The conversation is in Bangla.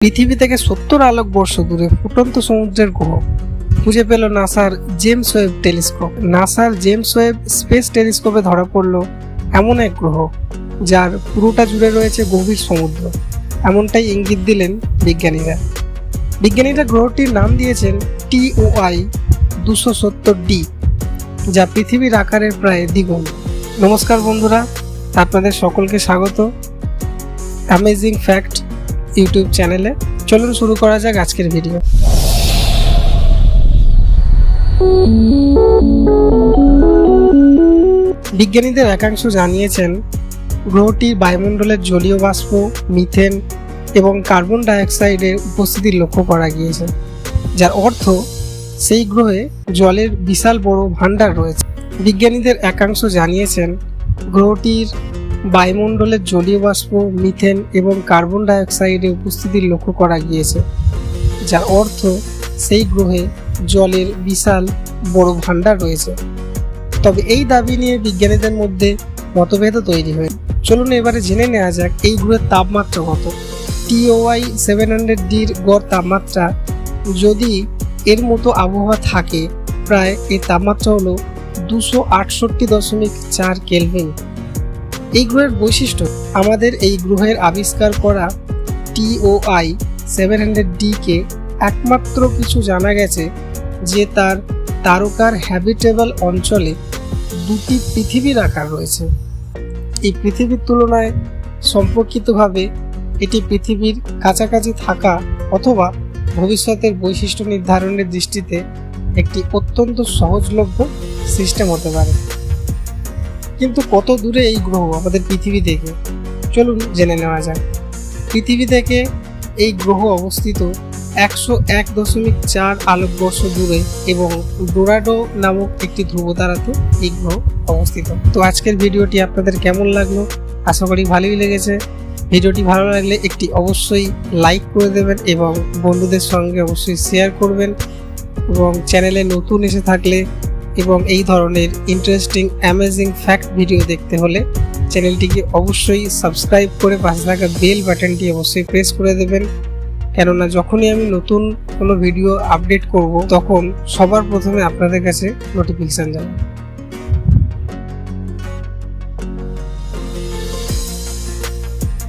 পৃথিবী থেকে 70 আলোকবর্ষ দূরে ফুটন্ত সমুদ্রের গ্রহ খুঁজে পেল নাসার জেমস ওয়েব টেলিস্কোপ। নাসার জেমস ওয়েব স্পেস টেলিস্কোপে ধরা পড়ল এমন এক গ্রহ যার পুরোটা জুড়ে রয়েছে গভীর সমুদ্র। এমনটাই ইঙ্গিত দিলেন বিজ্ঞানীরা গ্রহটির নাম দিয়েছেন TOI 270d, যা পৃথিবীর আকারের প্রায় দ্বিগুণ। নমস্কার বন্ধুরা, আপনাদের সকলকে স্বাগত অ্যামেজিং ফ্যাক্ট ইউটিউব চ্যানেলে। চলুন শুরু করা যাক আজকের ভিডিও। বিজ্ঞানীদের একাংশ জানিয়েছেন গ্রহটির বায়ুমণ্ডলের জলীয় বাষ্প, মিথেন এবং কার্বন ডাইঅক্সাইডের উপস্থিতি লক্ষ্য করা গিয়েছে, যার অর্থ সেই গ্রহে জলের বিশাল বড় ভাণ্ডার রয়েছে। বিজ্ঞানীদের একাংশ জানিয়েছেন গ্রহটির বায়ুমণ্ডলের জলীয় বাষ্প, মিথেন এবং কার্বন ডাইঅক্সাইডের উপস্থিতি লক্ষ্য করা গিয়েছে, যার অর্থ সেই গ্রহে জলের বিশাল বড় ভাণ্ডার রয়েছে। তবে এই দাবি নিয়ে বিজ্ঞানীদের মধ্যে মতভেদ তৈরি হয়েছে। চলুন এবারে জেনে নেওয়া যাক এই গ্রহের তাপমাত্রা কত। TOI 700dর গড় তাপমাত্রা, যদি এর মতো আবহাওয়া থাকে, প্রায় এর তাপমাত্রা হলো 268.4 কেলভিন। এই গ্রহের বৈশিষ্ট্য, আমাদের এই গ্রহের আবিষ্কার করা TOI 700d কে একমাত্র কিছু জানা গেছে যে তার তারকার হ্যাবিটেবল অঞ্চলে দুটি পৃথিবীর আকার রয়েছে। এই পৃথিবীর তুলনায় সম্পর্কিতভাবে এটি পৃথিবীর কাছাকাছি থাকা অথবা ভবিষ্যতের বৈশিষ্ট্য নির্ধারণের দৃষ্টিতে একটি অত্যন্ত সহজলভ্য সিস্টেম হতে পারে। কিন্তু কত দূরে এই গ্রহ আমাদের পৃথিবী থেকে, চলুন জেনে নেওয়া যাক। পৃথিবী থেকে এই গ্রহ অবস্থিত 101.4 আলোকবর্ষ দূরে এবং ডোরাডো নামক একটি ধ্রুবতারাতে এই গ্রহ অবস্থিত। তো আজকের ভিডিওটি আপনাদের কেমন লাগলো? আশা করি ভালোই লেগেছে। ভিডিওটি ভালো লাগলে একটি অবশ্যই লাইক করে দেবেন এবং বন্ধুদের সঙ্গে অবশ্যই শেয়ার করবেন, এবং চ্যানেলে নতুন এসে থাকলে এবং এই ধরনের ইন্টারেস্টিং অ্যামেজিং ফ্যাক্ট ভিডিও দেখতে হলে চ্যানেলটিকে অবশ্যই সাবস্ক্রাইব করে পাশে থাকা বেল বাটনটি অবশ্যই প্রেস করে দেবেন, কেননা যখনই আমি নতুন কোনো ভিডিও আপডেট করব তখন সবার প্রথমে আপনাদের কাছে নোটিফিকেশন যাবে।